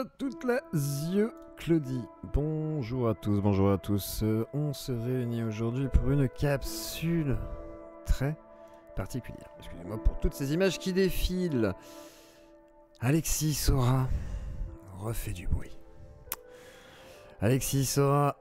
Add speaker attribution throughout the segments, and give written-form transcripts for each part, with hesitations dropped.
Speaker 1: toute la yeux Claudie. Bonjour à tous, bonjour à tous. On se réunit aujourd'hui pour une capsule très particulière. Excusez-moi pour toutes ces images qui défilent. Alexis Sora refait du bruit. Alexis Sora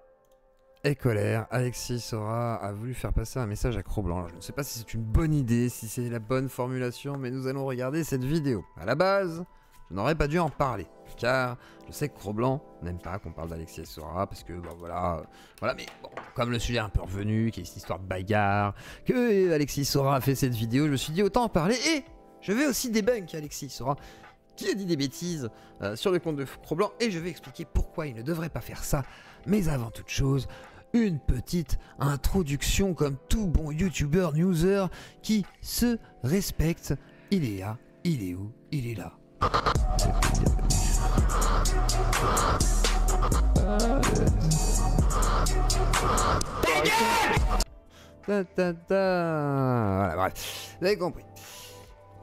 Speaker 1: est colère. Alexis Sora a voulu faire passer un message à Cro-Blanc. Je ne sais pas si c'est une bonne idée, si c'est la bonne formulation, mais nous allons regarder cette vidéo. À la base, je n'aurais pas dû en parler, car je sais que Cro-Blanc n'aime pas qu'on parle d'Alexis Sora, parce que, bon, voilà, mais bon, comme le sujet est un peu revenu, qu'il y a cette histoire de bagarre, que Alexis Sora a fait cette vidéo, je me suis dit autant en parler, et je vais aussi débunk Alexis Sora, qui a dit des bêtises sur le compte de Cro-Blanc, et je vais expliquer pourquoi il ne devrait pas faire ça, mais avant toute chose, une petite introduction comme tout bon youtubeur, newser qui se respecte. Il est là, il est où? Il est là. Voilà, bref, vous avez compris.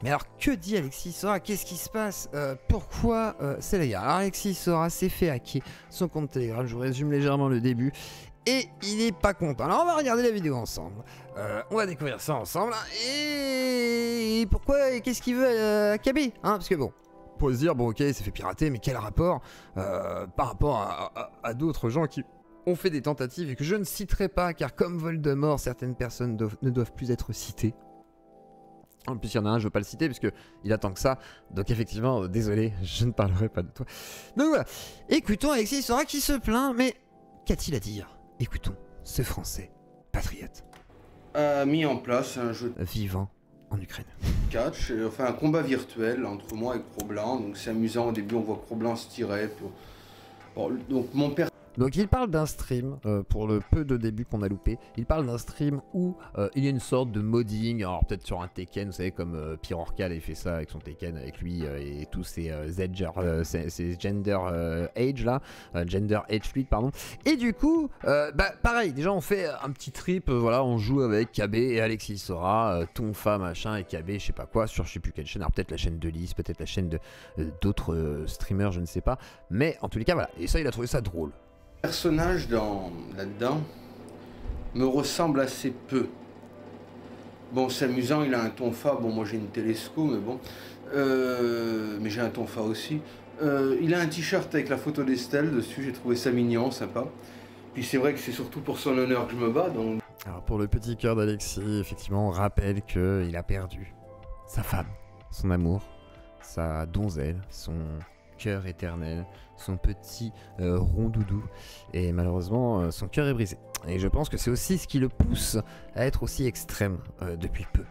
Speaker 1: Mais alors, que dit Alexis Sora? Qu'est-ce qui se passe? Pourquoi c'est les gars? Alors, Alexis Sora s'est fait hacker son compte Telegram. Je vous résume légèrement le début. Et il est pas content. Alors, on va regarder la vidéo ensemble. On va découvrir ça ensemble. Et pourquoi? Et qu'est-ce qu'il veut accaber, hein? Parce que bon, pour se dire, bon, ok, il s'est fait pirater, mais quel rapport par rapport à d'autres gens qui ont fait des tentatives et que je ne citerai pas, car comme Voldemort, certaines personnes ne doivent plus être citées. En plus, il y en a un, je ne veux pas le citer, parce qu'il attend que ça. Donc effectivement, désolé, je ne parlerai pas de toi. Donc voilà, écoutons Alexis Sora qui se plaint, mais qu'a-t-il à dire? Écoutons ce Français patriote.
Speaker 2: A mis en place un jeu
Speaker 1: vivant en Ukraine.
Speaker 2: catch, enfin un combat virtuel entre moi et Cro-Blanc. Donc c'est amusant, au début on voit Cro-Blanc se tirer. Bon, donc mon père...
Speaker 1: Donc il parle d'un stream, pour le peu de début qu'on a loupé, il parle d'un stream où il y a une sorte de modding, alors peut-être sur un Tekken, vous savez comme Pierre Orcal avait fait ça avec son Tekken, avec lui et tous ses gender age là, gender age fluid pardon. Et du coup, pareil, déjà on fait un petit trip, voilà, on joue avec KB et Alexis Sora, Tonfa machin et KB, je sais pas quoi, sur je sais plus quelle chaîne, alors peut-être la chaîne de Lys, peut-être la chaîne de d'autres streamers, je ne sais pas, mais en tous les cas voilà, et ça il a trouvé ça drôle.
Speaker 2: Le personnage là-dedans me ressemble assez peu. Bon, c'est amusant, il a un tonfa, bon moi j'ai une télesco, mais bon, mais j'ai un tonfa aussi. Il a un t-shirt avec la photo d'Estelle dessus, j'ai trouvé ça mignon, sympa. Puis c'est vrai que c'est surtout pour son honneur que je me bats, donc...
Speaker 1: Alors pour le petit cœur d'Alexis, effectivement, on rappelle qu'il a perdu sa femme, son amour, sa donzelle, son cœur éternel, son petit rond doudou, et malheureusement son cœur est brisé. Et je pense que c'est aussi ce qui le pousse à être aussi extrême depuis peu.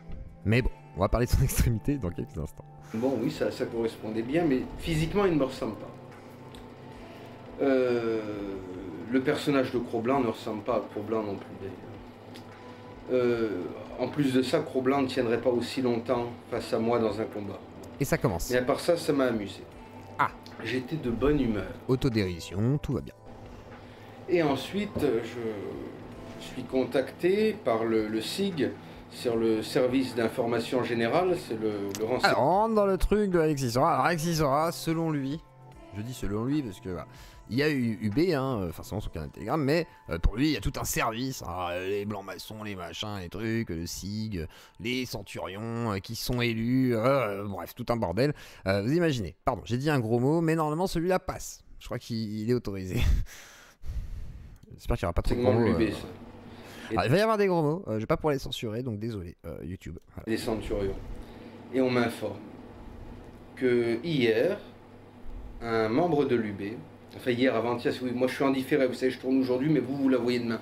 Speaker 1: Mais bon, on va parler de son extrémité dans quelques instants.
Speaker 2: Bon oui, ça correspondait bien, mais physiquement il ne me ressemble pas. Le personnage de Cro-Blanc ne ressemble pas à Cro-Blanc non plus d'ailleurs. En plus de ça, Cro-Blanc ne tiendrait pas aussi longtemps face à moi dans un combat.
Speaker 1: Et ça commence.
Speaker 2: Mais à part ça, ça m'a amusé.
Speaker 1: Ah,
Speaker 2: j'étais de bonne humeur.
Speaker 1: Autodérision, tout va bien.
Speaker 2: Et ensuite, je suis contacté par le SIG, sur le service d'information générale, c'est le renseignement.
Speaker 1: Alors, on rentre dans le truc de Alexis Sora. Alors, Alexis Sora, selon lui, je dis selon lui parce que voilà, il y a eu UB, hein, forcément son canal Telegram, mais pour lui, il y a tout un service, hein, les blancs maçons, les machins, les trucs, le SIG, les centurions qui sont élus, bref, tout un bordel. Vous imaginez, pardon, j'ai dit un gros mot, mais normalement celui-là passe. Je crois qu'il est autorisé. J'espère qu'il n'y aura pas trop de gros mots. Alors, il va y avoir des gros mots, je vais pas pouvoir les censurer, donc désolé, YouTube. Voilà.
Speaker 2: Les centurions. Et on m'informe que hier, un membre de l'UB, enfin hier, avant-hier, oui, moi je suis en différé, vous savez, je tourne aujourd'hui, mais vous la voyez demain.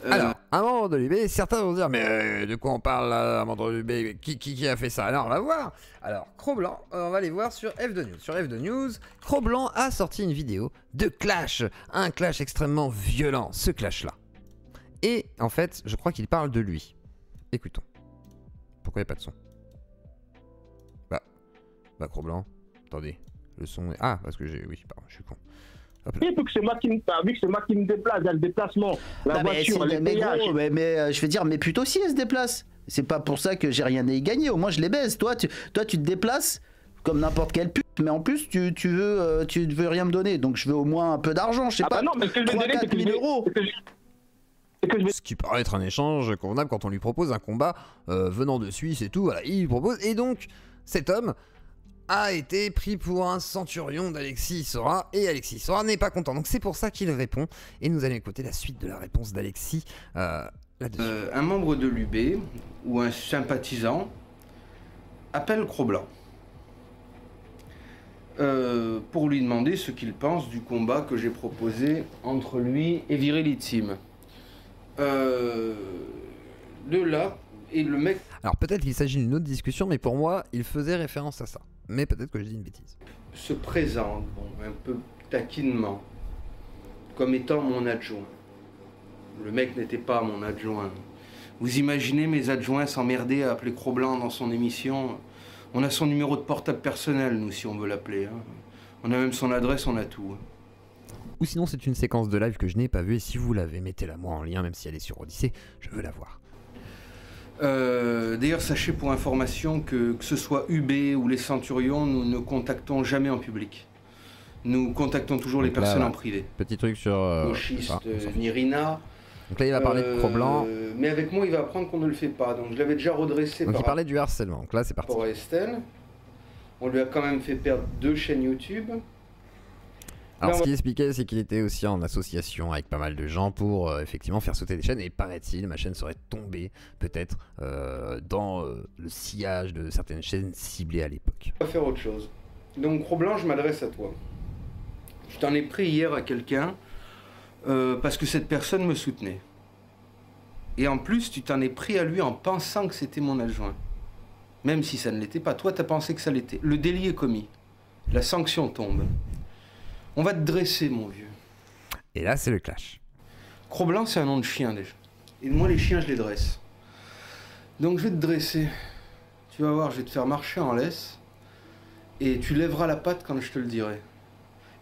Speaker 1: Alors, un membre de l'UB, certains vont se dire, mais de quoi on parle là, un membre de l'UB, qui a fait ça? Alors, on va voir. Alors, Cro-Blanc, on va aller voir sur F2 News. Sur F2 News, Cro-Blanc a sorti une vidéo de clash, un clash extrêmement violent, ce clash-là. Et, en fait, je crois qu'il parle de lui. Écoutons. Pourquoi il n'y a pas de son? Bah, Cro-Blanc, attendez. Le son est... Ah, parce que j'ai... Oui, pardon, je suis con.
Speaker 3: Vu que c'est moi qui me déplace, il y a le déplacement, la voiture, les péages.
Speaker 4: Mais je veux dire, mais plutôt si elle se déplace. C'est pas pour ça que j'ai rien à y gagner, au moins je les baise. Toi, tu te déplaces comme n'importe quelle pute, mais en plus tu veux rien me donner, donc je veux au moins un peu d'argent, je sais pas,
Speaker 3: bah non, mais ce que je vais donner,
Speaker 4: 3-4 000 euros.
Speaker 1: Ce qui paraît être un échange convenable quand on lui propose un combat venant de Suisse et tout, voilà, il lui propose, et donc cet homme a été pris pour un centurion d'Alexis Sora, et Alexis Sora n'est pas content, donc c'est pour ça qu'il répond, et nous allons écouter la suite de la réponse d'Alexis là-dessus.
Speaker 2: Un membre de l'UB ou un sympathisant appelle Cro-Blanc pour lui demander ce qu'il pense du combat que j'ai proposé entre lui et Virilitsim. De là, et le mec
Speaker 1: Alors peut-être qu'il s'agit d'une autre discussion, mais pour moi, il faisait référence à ça. Mais peut-être que je dis une bêtise.
Speaker 2: se présente, bon, un peu taquinement, comme étant mon adjoint. Le mec n'était pas mon adjoint. Vous imaginez mes adjoints s'emmerder à appeler Cro-Blanc dans son émission? On a son numéro de portable personnel, nous, si on veut l'appeler. Hein. On a même son adresse, on a tout.
Speaker 1: Ou sinon, c'est une séquence de live que je n'ai pas vue, et si vous l'avez, mettez-la moi en lien, même si elle est sur Odyssée, je veux la voir.
Speaker 2: D'ailleurs, sachez pour information que ce soit UB ou les Centurions, nous ne contactons jamais en public. Nous contactons toujours les personnes en privé.
Speaker 1: Petit truc sur...
Speaker 2: Gauchiste, Nirina.
Speaker 1: Donc là, il va parler de Cro-Blanc.
Speaker 2: Mais avec moi, il va apprendre qu'on ne le fait pas. Donc je l'avais déjà redressé
Speaker 1: Donc
Speaker 2: par
Speaker 1: il parlait du harcèlement. Donc là, c'est parti.
Speaker 2: rapport à Estelle. On lui a quand même fait perdre 2 chaînes YouTube.
Speaker 1: Alors ce qu'il expliquait, c'est qu'il était aussi en association avec pas mal de gens pour effectivement faire sauter des chaînes. Et paraît-il, ma chaîne serait tombée peut-être dans le sillage de certaines chaînes ciblées à l'époque.
Speaker 2: On va faire autre chose. Donc Cro-Blanc, je m'adresse à toi. Je t'en ai pris hier à quelqu'un parce que cette personne me soutenait. Et en plus, tu t'en es pris à lui en pensant que c'était mon adjoint. Même si ça ne l'était pas. Toi, tu as pensé que ça l'était. Le délit est commis. La sanction tombe. On va te dresser, mon vieux.
Speaker 1: Et là, c'est le clash.
Speaker 2: Cro-Blanc, c'est un nom de chien, déjà. Et moi, les chiens, je les dresse. Donc, je vais te dresser. Tu vas voir, je vais te faire marcher en laisse. Et tu lèveras la patte quand je te le dirai.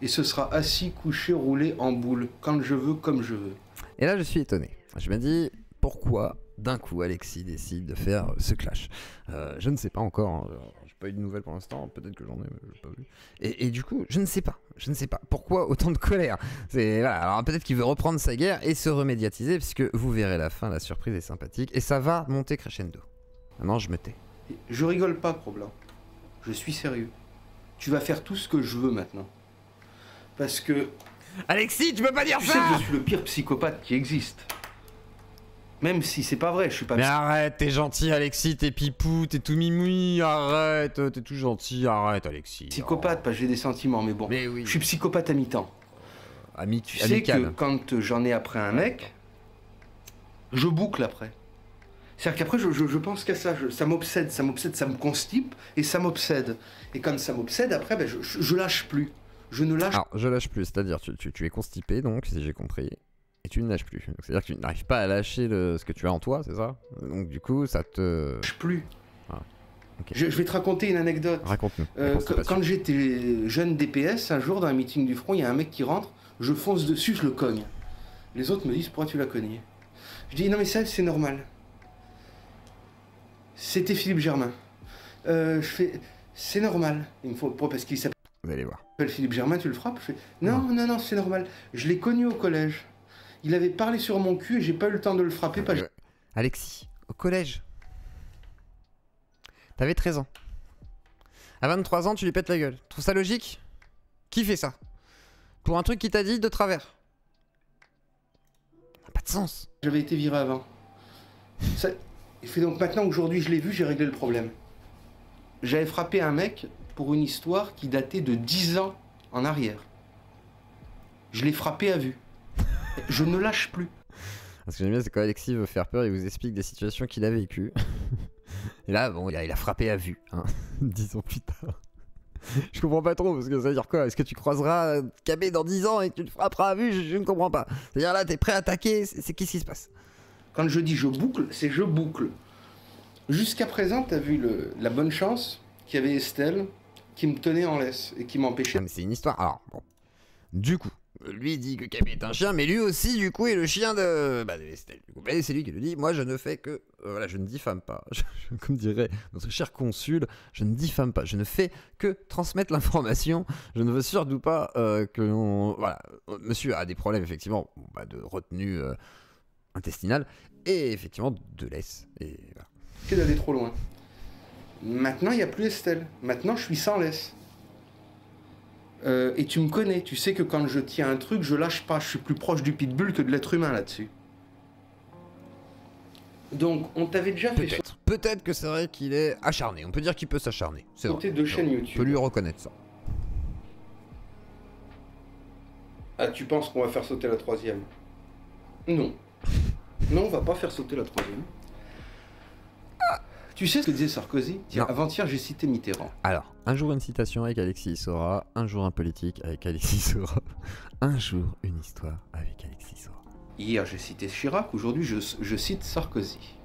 Speaker 2: Et ce sera assis, couché, roulé en boule. Quand je veux, comme je veux.
Speaker 1: Et là, je suis étonné. Je me dis, pourquoi d'un coup Alexis décide de faire ce clash? Je ne sais pas encore. Hein. J'ai pas eu de nouvelles pour l'instant. Peut-être que j'en ai, mais j'ai pas vu. Et du coup, je ne sais pas. Je ne sais pas. Pourquoi autant de colère? Voilà. Alors peut-être qu'il veut reprendre sa guerre et se remédiatiser, puisque vous verrez la fin, la surprise est sympathique. Et ça va monter crescendo. Maintenant, je me tais.
Speaker 2: Je rigole pas, Cro-Blanc. Je suis sérieux. Tu vas faire tout ce que je veux maintenant. Parce que...
Speaker 1: Alexis, tu peux pas dire
Speaker 2: tu
Speaker 1: ça!
Speaker 2: sais que je suis le pire psychopathe qui existe. Même si c'est pas vrai, je suis pas...
Speaker 1: Mais arrête, t'es gentil Alexis, t'es pipou, t'es tout mimoui, arrête, t'es tout gentil, arrête Alexis.
Speaker 2: Psychopathe, parce que j'ai des sentiments, mais bon.
Speaker 1: Mais oui.
Speaker 2: Je suis psychopathe à mi-temps. Tu sais que quand j'en ai après un mec, je boucle après. C'est-à-dire qu'après, je pense qu'à ça. Ça m'obsède, ça me constipe et ça m'obsède. Et quand ça m'obsède, après, ben, je lâche plus. Je ne lâche...
Speaker 1: Alors, je lâche plus, c'est-à-dire tu es constipé, donc, si j'ai compris. Et tu ne lâches plus. C'est-à-dire que tu n'arrives pas à lâcher ce que tu as en toi, c'est ça? Donc du coup, ça te...
Speaker 2: Je plus.
Speaker 1: Ah, okay.
Speaker 2: Je vais te raconter une anecdote.
Speaker 1: Raconte-nous.
Speaker 2: Quand j'étais jeune DPS, un jour dans un meeting du front, il y a un mec qui rentre, je fonce dessus, je le cogne. Les autres me disent, pourquoi tu l'as cogné? Je dis, non mais ça, c'est normal. C'était Philippe Germain. Je fais, c'est normal. Il me faut, parce qu'il s'appelle...
Speaker 1: Vous allez voir.
Speaker 2: Philippe Germain, tu le frappes? Je fais, non, c'est normal. Je l'ai connu au collège. Il avait parlé sur mon cul et j'ai pas eu le temps de le frapper.
Speaker 1: Alexis, au collège. T'avais 13 ans. À 23 ans, tu lui pètes la gueule. Trouve ça logique? Qui fait ça? Pour un truc qui t'a dit de travers. Ça n'a pas de sens.
Speaker 2: J'avais été viré avant. Ça... Il fait donc maintenant qu'aujourd'hui je l'ai vu, j'ai réglé le problème. J'avais frappé un mec pour une histoire qui datait de 10 ans en arrière. Je l'ai frappé à vue. Je ne lâche plus.
Speaker 1: Ce que j'aime bien, c'est quand Alexis veut faire peur, il vous explique des situations qu'il a vécues. Et là, bon, il a frappé à vue, hein, 10 ans plus tard. Je comprends pas trop, parce que ça veut dire quoi? Est-ce que tu croiseras Kabé dans 10 ans et tu le frapperas à vue? Je ne comprends pas. C'est-à-dire là, t'es prêt à attaquer, c'est qu'est-ce qui se passe?
Speaker 2: Quand je dis je boucle, c'est je boucle. Jusqu'à présent, t'as vu la bonne chance qu'il y avait Estelle qui me tenait en laisse et qui m'empêchait.
Speaker 1: Ah, mais c'est une histoire. Alors, bon. Du coup, lui dit que KB est un chien, mais lui aussi, du coup, est le chien de Estelle. Du coup, c'est lui qui le dit. Moi, je ne fais que... voilà, je ne diffame pas. Comme dirait notre cher consul, je ne diffame pas. Je ne fais que transmettre l'information. Je ne veux surtout pas que l'on... Voilà, monsieur a des problèmes, effectivement, de retenue intestinale et, effectivement, de laisse. Et voilà.
Speaker 2: C'est d'aller trop loin. Maintenant, il n'y a plus Estelle. Maintenant, je suis sans laisse. Et tu me connais, tu sais que quand je tiens un truc, je lâche pas. Je suis plus proche du pitbull que de l'être humain là-dessus. Donc, on t'avait déjà fait
Speaker 1: Peut-être que c'est vrai qu'il est acharné. On peut dire qu'il peut s'acharner. C'est vrai.
Speaker 2: sauter 2 chaînes YouTube.
Speaker 1: On peut lui reconnaître ça.
Speaker 2: Ah, tu penses qu'on va faire sauter la 3e? Non. Non, on va pas faire sauter la 3e. Tu sais ce que disait Sarkozy? Tiens, avant-hier, j'ai cité Mitterrand.
Speaker 1: Alors, un jour une citation avec Alexis Sora, un jour un politique avec Alexis Sora, un jour une histoire avec Alexis Sora.
Speaker 2: Hier, j'ai cité Chirac, aujourd'hui, je cite Sarkozy.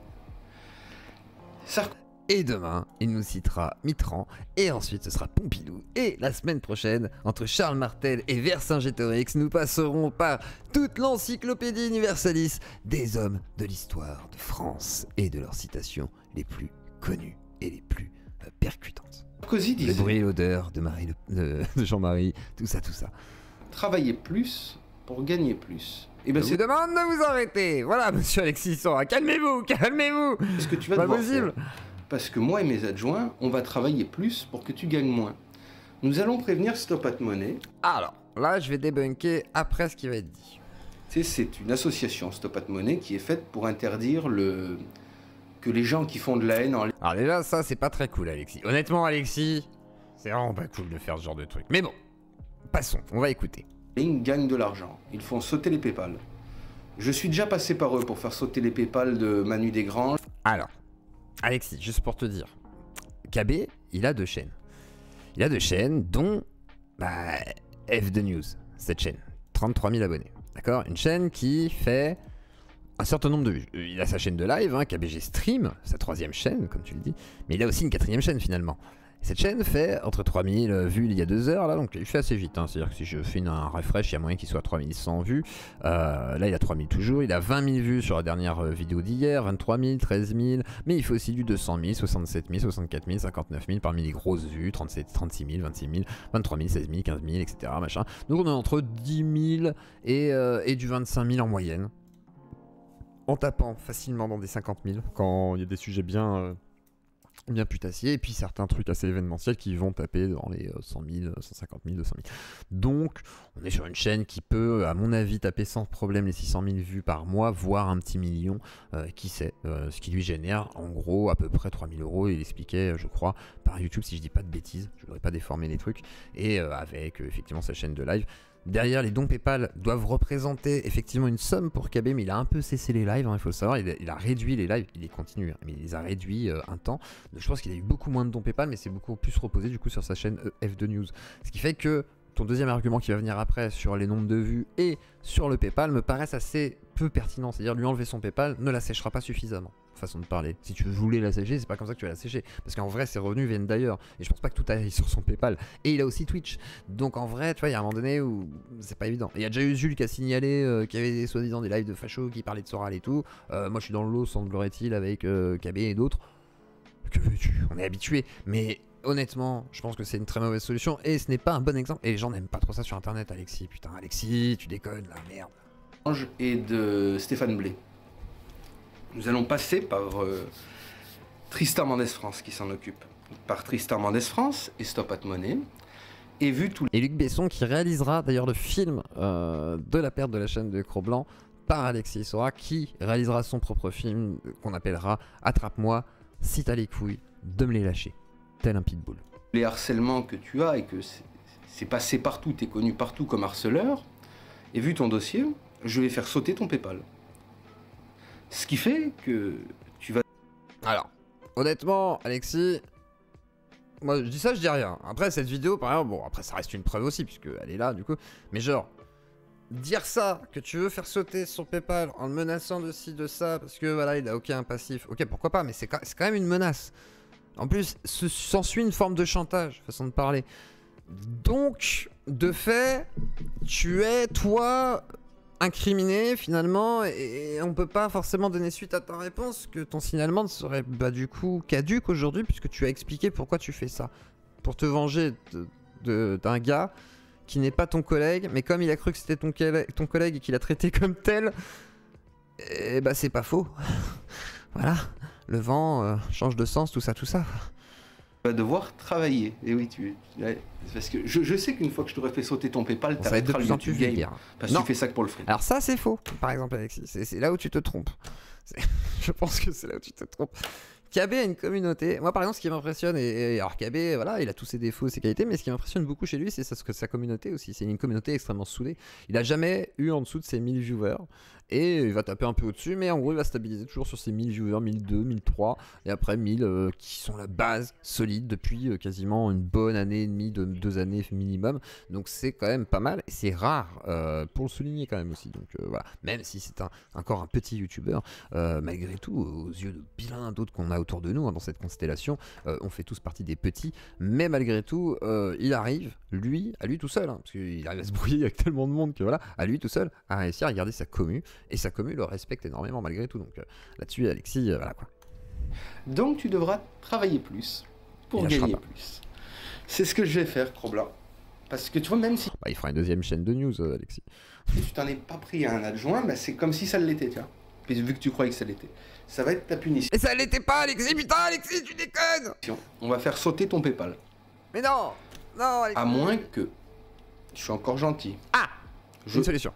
Speaker 1: Et demain, il nous citera Mitterrand, et ensuite ce sera Pompidou. Et la semaine prochaine, entre Charles Martel et Vercingétorix, nous passerons par toute l'encyclopédie universalis des hommes de l'histoire de France et de leurs citations les plus connues et les plus percutantes.
Speaker 2: Sarkozy disait...
Speaker 1: Le bruit et l'odeur de Jean-Marie, tout ça.
Speaker 2: Travailler plus pour gagner plus. Et ben
Speaker 1: Je vous demande de vous arrêter. Voilà, monsieur Alexis Sora, calmez-vous.
Speaker 2: Est-ce que tu vas
Speaker 1: Pas
Speaker 2: devoir
Speaker 1: possible.
Speaker 2: faire. Parce que moi et mes adjoints, on va travailler plus pour que tu gagnes moins. Nous allons prévenir Stop at Money.
Speaker 1: Alors, là, je vais débunker après ce qui va être dit.
Speaker 2: C'est une association, Stop at Money, qui est faite pour interdire que les gens qui font de la haine en
Speaker 1: Alors déjà, ça, c'est pas très cool, Alexis. Honnêtement, Alexis, c'est vraiment pas cool de faire ce genre de truc. Mais bon, passons, on va écouter.
Speaker 2: ligne gagnent de l'argent. Ils font sauter les PayPal. Je suis déjà passé par eux pour faire sauter les PayPal de Manu Desgranges.
Speaker 1: Alors, Alexis, juste pour te dire, KB, il a 2 chaînes. Il a 2 chaînes, dont F2 News, cette chaîne. 33 000 abonnés. D'accord? Une chaîne qui fait un certain nombre de vues. Il a sa chaîne de live, KBG Stream, sa 3e chaîne, comme tu le dis. Mais il a aussi une 4e chaîne finalement. Cette chaîne fait entre 3000 vues il y a 2 heures, là, donc il fait assez vite. C'est-à-dire que si je fais un refresh, il y a moyen qu'il soit à 3100 vues. Là, il a 3000 toujours. Il a 20 000 vues sur la dernière vidéo d'hier, 23 000, 13 000. Mais il fait aussi du 200 000, 67 000, 64 000, 59 000 parmi les grosses vues, 37, 36 000, 26 000, 23 000, 16 000, 15 000, etc. Machin. Donc on est entre 10 000 et du 25 000 en moyenne. En tapant facilement dans des 50 000 quand il y a des sujets bien putassiers, et puis certains trucs assez événementiels qui vont taper dans les 100 000, 150 000, 200 000. Donc, on est sur une chaîne qui peut, à mon avis, taper sans problème les 600 000 vues par mois, voire un petit million, qui sait, ce qui lui génère, en gros, à peu près 3 000 €, il expliquait, je crois, par YouTube, si je dis pas de bêtises, je ne voudrais pas déformer les trucs, et avec, effectivement, sa chaîne de live. Derrière, les dons PayPal doivent représenter effectivement une somme pour KB, mais il a un peu cessé les lives, il faut le savoir. Il a réduit les lives, il les continue, mais il les a réduits un temps. Donc je pense qu'il a eu beaucoup moins de dons PayPal, mais c'est beaucoup plus reposé du coup sur sa chaîne F2 News. Ce qui fait que ton deuxième argument qui va venir après sur les nombres de vues et sur le PayPal me paraissent assez peu pertinents. C'est-à-dire lui enlever son PayPal ne la séchera pas suffisamment. Façon de parler. Si tu voulais la sécher, c'est pas comme ça que tu vas la sécher. Parce qu'en vrai, ses revenus viennent d'ailleurs. Et je pense pas que tout aille sur son PayPal. Et il a aussi Twitch. Donc en vrai, tu vois, il y a un moment donné où c'est pas évident. Il y a déjà eu Jules qui a signalé qu'il y avait soi-disant des lives de fachos qui parlaient de Soral et tout. Moi, je suis dans le lot, semblerait-il, avec KB et d'autres. Que veux-tu? On est habitué. Mais honnêtement, je pense que c'est une très mauvaise solution. Et ce n'est pas un bon exemple. Et les gens n'aiment pas trop ça sur Internet, Alexis. Putain, Alexis, tu déconnes là, merde.
Speaker 2: Et de Stéphane Blé. Nous allons passer par Tristan Mendès France qui s'en occupe. Par Tristan Mendès France et Stop at Money. Et vu tout.
Speaker 1: Et Luc Besson qui réalisera d'ailleurs le film de la perte de la chaîne de Cro-Blanc par Alexis Sora, qui réalisera son propre film qu'on appellera Attrape-moi, si t'as les couilles de me les lâcher, tel un pitbull.
Speaker 2: Les harcèlements que tu as et que c'est passé partout, t'es connu partout comme harceleur. Et vu ton dossier, je vais faire sauter ton PayPal. Ce qui fait que tu vas...
Speaker 1: Alors, honnêtement, Alexis, moi je dis ça, je dis rien. Après, cette vidéo, par exemple, bon, après ça reste une preuve aussi, puisqu'elle est là, du coup. Mais genre, dire ça, que tu veux faire sauter son PayPal en le menaçant de ci, de ça, parce que voilà, il a aucun passif. Ok, pourquoi pas, mais c'est quand même une menace. En plus, s'ensuit une forme de chantage, façon de parler. Donc, de fait, tu es, toi, incriminé finalement, et on peut pas forcément donner suite à ta réponse, que ton signalement serait bah, du coup caduque aujourd'hui, puisque tu as expliqué pourquoi tu fais ça. Pour te venger d'un gars qui n'est pas ton collègue, mais comme il a cru que c'était ton collègue et qu'il a traité comme tel, et bah c'est pas faux. Voilà, le vent change de sens, tout ça.
Speaker 2: Tu vas devoir travailler. Et oui, parce que je sais qu'une fois que je t'aurais fait sauter ton PayPal,
Speaker 1: ça va être de plus en plus vulgaire.
Speaker 2: Parce que tu fais ça que pour le fric.
Speaker 1: Alors ça c'est faux, par exemple Alexis, c'est là où tu te trompes. Je pense que c'est là où tu te trompes. KB a une communauté. Moi par exemple ce qui m'impressionne, et alors KB voilà, il a tous ses défauts, ses qualités, mais ce qui m'impressionne beaucoup chez lui c'est sa communauté aussi. C'est une communauté extrêmement soudée. Il a jamais eu en dessous de ses 1000 viewers. Et il va taper un peu au-dessus, mais en gros il va stabiliser toujours sur ses 1000 viewers, 1002, 1003, et après 1000 qui sont la base solide depuis quasiment une bonne année et demie, 2 années minimum. Donc c'est quand même pas mal, et c'est rare pour le souligner quand même aussi. Donc voilà, même si c'est encore un petit youtubeur, malgré tout, aux yeux de bien d'autres qu'on a autour de nous dans cette constellation, on fait tous partie des petits, mais malgré tout, il arrive, à lui tout seul, parce qu'il arrive à se brouiller avec tellement de monde que voilà, à lui tout seul, à réussir à garder sa commu. Et sa commu le respecte énormément malgré tout. Donc là-dessus, Alexis, voilà quoi.
Speaker 2: Donc tu devras travailler plus pour gagner plus. C'est ce que je vais faire, Cro-Blanc. Parce que tu vois, même si...
Speaker 1: Bah, il fera une deuxième chaîne de news, Alexis.
Speaker 2: Si tu t'en es pas pris à un adjoint, bah, c'est comme si ça l'était, tu vois. Puis vu que tu croyais que ça l'était. Ça va être ta punition.
Speaker 1: Et ça l'était pas, Alexis, putain, Alexis, tu déconnes.
Speaker 2: On va faire sauter ton PayPal.
Speaker 1: Mais non, Alexis.
Speaker 2: À moins que... Je suis encore gentil.
Speaker 1: Ah, une solution.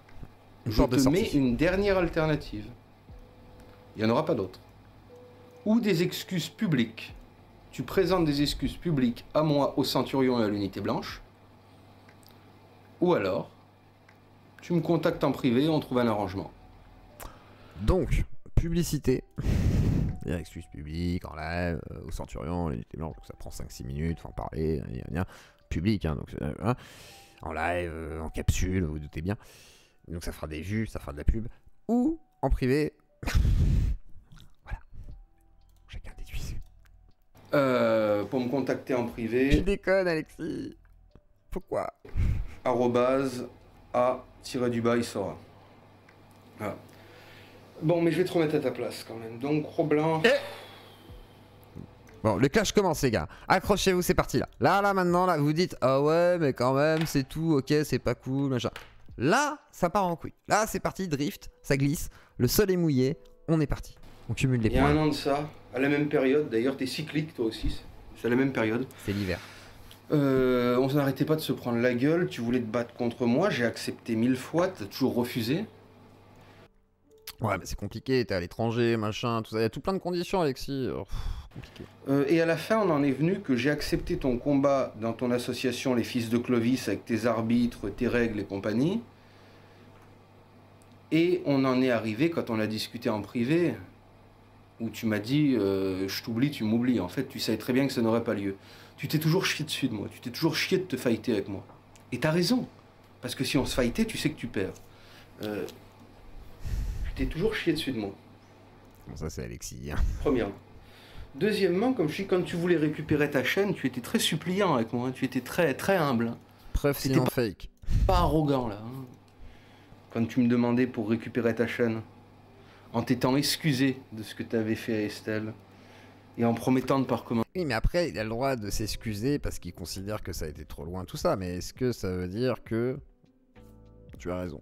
Speaker 2: Je te mets une dernière alternative. Il n'y en aura pas d'autre. Ou des excuses publiques. Tu présentes des excuses publiques à moi, au Centurion et à l'Unité Blanche. Ou alors, tu me contactes en privé et on trouve un arrangement.
Speaker 1: Donc, publicité. Des excuses publiques, en live, au Centurion, à l'Unité Blanche. Donc ça prend 5-6 minutes, faut en parler. Public, donc, en live, en capsule, vous vous doutez bien. Donc ça fera des vues, ça fera de la pub. Ou en privé. Voilà. Chacun déduit.
Speaker 2: Pour me contacter en privé.
Speaker 1: Tu déconnes, Alexis. Pourquoi ?
Speaker 2: @a-du-bas, il saura. Voilà. Bon, mais je vais te remettre à ta place quand même. Donc, Cro-Blanc.
Speaker 1: Bon, le clash commence, les gars. Accrochez-vous, c'est parti là. Là, maintenant, là, vous dites, ah ouais, mais quand même, c'est tout, ok, c'est pas cool, machin. Là, ça part en couille. Là, c'est parti, drift, ça glisse, le sol est mouillé, on est parti. On cumule les points.
Speaker 2: Il y a un an de ça, à la même période, d'ailleurs, t'es cyclique toi aussi, c'est à la même période.
Speaker 1: C'est l'hiver.
Speaker 2: On n'arrêtait pas de se prendre la gueule, tu voulais te battre contre moi, j'ai accepté 1000 fois, t'as toujours refusé.
Speaker 1: Ouais, mais c'est compliqué, t'es à l'étranger, machin, tout ça. Il y a tout plein de conditions, Alexis. Compliqué.
Speaker 2: Et à la fin, on en est venu que j'ai accepté ton combat dans ton association Les Fils de Clovis avec tes arbitres, tes règles et compagnie. Et on en est arrivé quand on a discuté en privé, où tu m'as dit je t'oublie, tu m'oublies. En fait, tu savais très bien que ça n'aurait pas lieu. Tu t'es toujours chié dessus de moi, tu t'es toujours chié de te fighter avec moi. Et t'as raison, parce que si on se fightait, tu sais que tu perds. Tu t'es toujours chié dessus de moi.
Speaker 1: Bon, ça c'est Alexis.
Speaker 2: Premièrement. Deuxièmement, comme je dis, quand tu voulais récupérer ta chaîne, tu étais très suppliant avec moi, hein. Tu étais très très humble. Hein.
Speaker 1: Preuve sinon fake.
Speaker 2: Pas arrogant là. Hein. Quand tu me demandais pour récupérer ta chaîne, en t'étant excusé de ce que tu avais fait à Estelle, et en promettant de pas recommencer.
Speaker 1: Oui, mais après, il a le droit de s'excuser parce qu'il considère que ça a été trop loin, tout ça. Mais est-ce que ça veut dire que tu as raison?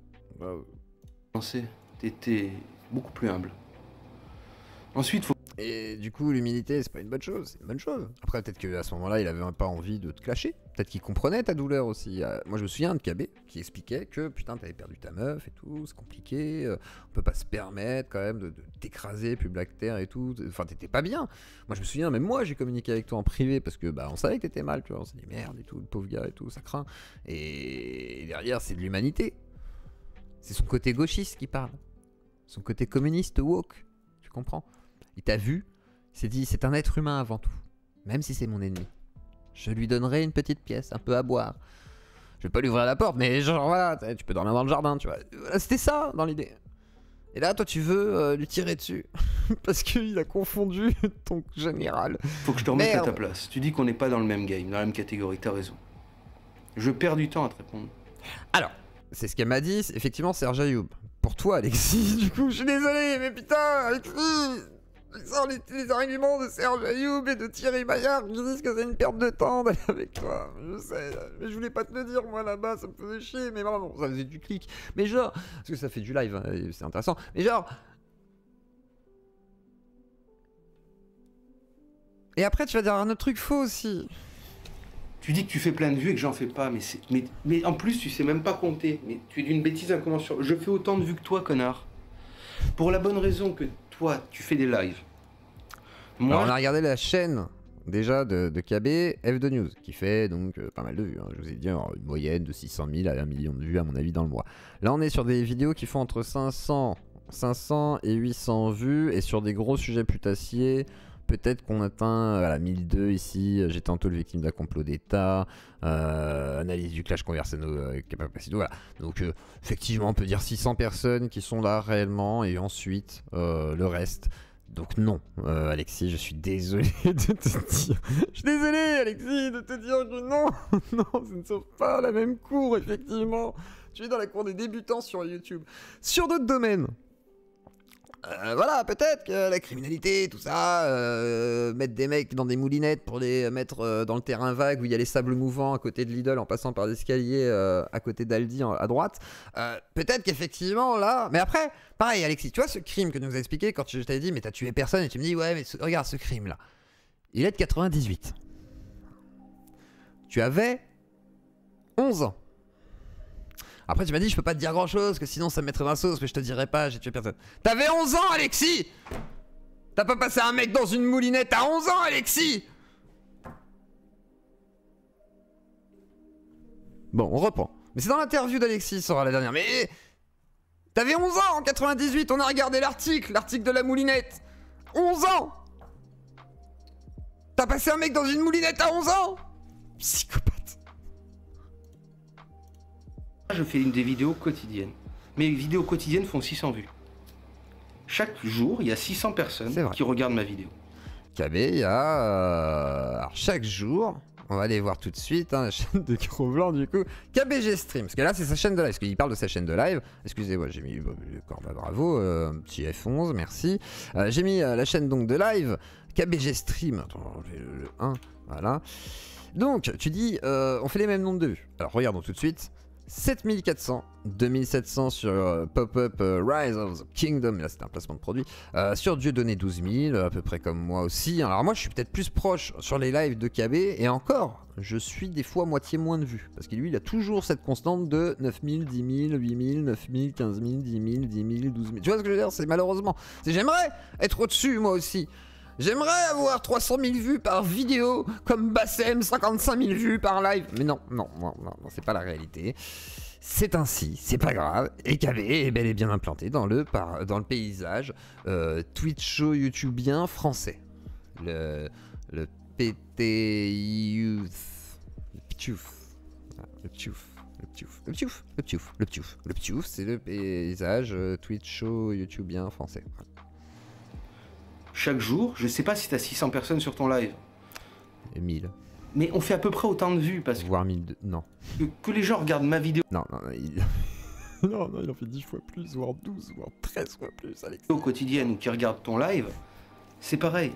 Speaker 2: T'étais beaucoup plus humble. Ensuite, faut...
Speaker 1: Et du coup, l'humilité, c'est pas une bonne chose, c'est une bonne chose. Après, peut-être qu'à ce moment-là, il avait pas envie de te clasher. Peut-être qu'il comprenait ta douleur aussi. Moi, je me souviens de KB qui expliquait que putain, t'avais perdu ta meuf et tout, c'est compliqué. On peut pas se permettre quand même de t'écraser, puis Black Terre et tout. Enfin, t'étais pas bien. Moi, je me souviens, même moi, j'ai communiqué avec toi en privé parce que bah, on savait que t'étais mal, tu vois. On s'est dit merde et tout, le pauvre gars et tout, ça craint. Et derrière, c'est de l'humanité. C'est son côté gauchiste qui parle. Son côté communiste woke. Tu comprends? Il t'a vu, il s'est dit c'est un être humain avant tout, même si c'est mon ennemi. Je lui donnerai une petite pièce, un peu à boire. Je vais pas lui ouvrir la porte, mais genre voilà, tu peux dormir dans le jardin, tu vois. C'était ça dans l'idée. Et là, toi, tu veux lui tirer dessus parce qu'il a confondu ton général.
Speaker 2: Faut que je te remette à ta place. Tu dis qu'on n'est pas dans le même game, dans la même catégorie, t'as raison. Je perds du temps à te répondre.
Speaker 1: Alors, c'est ce qu'elle m'a dit, effectivement, Serge Ayoub. Pour toi, Alexis, du coup, je suis désolé, mais putain, Alexis, les arguments de Serge Ayoub et de Thierry Maillard qui disent que c'est une perte de temps d'aller avec toi. Je sais, mais je voulais pas te le dire, moi, là-bas, ça me faisait chier, mais vraiment, ça faisait du clic. Mais genre, parce que ça fait du live, hein, c'est intéressant. Mais genre... Et après, tu vas dire un autre truc faux aussi.
Speaker 2: Tu dis que tu fais plein de vues et que j'en fais pas, mais en plus tu sais même pas compter. Mais tu es d'une bêtise incommensurable. Je fais autant de vues que toi, connard. Pour la bonne raison que toi, tu fais des lives. Moi,
Speaker 1: alors, on a regardé la chaîne déjà de KB, F2 News, qui fait donc pas mal de vues. Hein. Je vous ai dit, alors, une moyenne de 600 000 à 1 million de vues, à mon avis, dans le mois. Là, on est sur des vidéos qui font entre 500 et 800 vues, et sur des gros sujets putassiers. Peut-être qu'on atteint voilà, 1002 ici, j'étais en tôle victime d'un complot d'État, analyse du clash Conversano, voilà. Donc effectivement on peut dire 600 personnes qui sont là réellement et ensuite le reste. Donc non, Alexis, je suis désolé de te dire... Je suis désolé Alexis de te dire que non, non, ce ne sont pas la même cour effectivement. Tu es dans la cour des débutants sur YouTube. Sur d'autres domaines. Voilà, peut-être que la criminalité, tout ça, mettre des mecs dans des moulinettes pour les mettre dans le terrain vague où il y a les sables mouvants à côté de Lidl en passant par l'escalier à côté d'Aldi à droite. Peut-être qu'effectivement là, mais après, pareil Alexis, tu vois ce crime que nous a expliqué quand je t'avais dit mais t'as tué personne et tu me dis ouais mais regarde ce crime là, il est de 98. Tu avais 11 ans. Après tu m'as dit je peux pas te dire grand chose que sinon ça me mettrait dans la sauce mais je te dirais pas j'ai tué personne. T'avais 11 ans Alexis. T'as pas passé un mec dans une moulinette à 11 ans Alexis. Bon on reprend. Mais c'est dans l'interview d'Alexis sera la dernière. Mais t'avais 11 ans en 98, on a regardé l'article de la moulinette. 11 ans. T'as passé un mec dans une moulinette à 11 ans. Psychopathe.
Speaker 2: Je fais des vidéos quotidiennes. Mes vidéos quotidiennes font 600 vues. Chaque jour, il y a 600 personnes qui regardent ma vidéo.
Speaker 1: KB, il y a... Alors, chaque jour, on va aller voir tout de suite, hein, la chaîne de Gros-Blanc du coup. KBG Stream, parce que là c'est sa chaîne de live, parce qu'il parle de sa chaîne de live. Excusez-moi, j'ai mis le corps, bravo, petit F11, merci. J'ai mis la chaîne donc de live, KBG Stream, attends, le 1, voilà. Donc, tu dis, on fait les mêmes nombres de vues. Alors, regardons tout de suite. 7400, 2700 sur Pop-Up Rise of the Kingdom, là c'est un placement de produit, sur Dieudonné 12 000, à peu près comme moi aussi. Alors moi je suis peut-être plus proche sur les lives de KB, et encore, je suis des fois moitié moins de vues, parce que lui il a toujours cette constante de 9000, 10 000, 8000, 9000, 15 000, 10 000, 10 000, 12 000. Tu vois ce que je veux dire? C'est malheureusement, j'aimerais être au-dessus moi aussi. J'aimerais avoir 300 000 vues par vidéo, comme Bassem, 55 000 vues par live. Mais non, c'est pas la réalité. C'est ainsi, c'est pas grave. Et KB est bel et bien implanté dans le paysage Twitch show youtubien français. Le PT Youth. Le Ptiouf, c'est le paysage Twitch show youtubien français.
Speaker 2: Chaque jour, je sais pas si t'as 600 personnes sur ton live.
Speaker 1: Et 1000.
Speaker 2: Mais on fait à peu près autant de vues parce
Speaker 1: voire 1000, non.
Speaker 2: Que les gens regardent ma vidéo.
Speaker 1: Non, non, il en fait 10 fois plus, voire 12, voire 13 fois plus, Alex.
Speaker 2: Au quotidien ou qui regardent ton live, c'est pareil.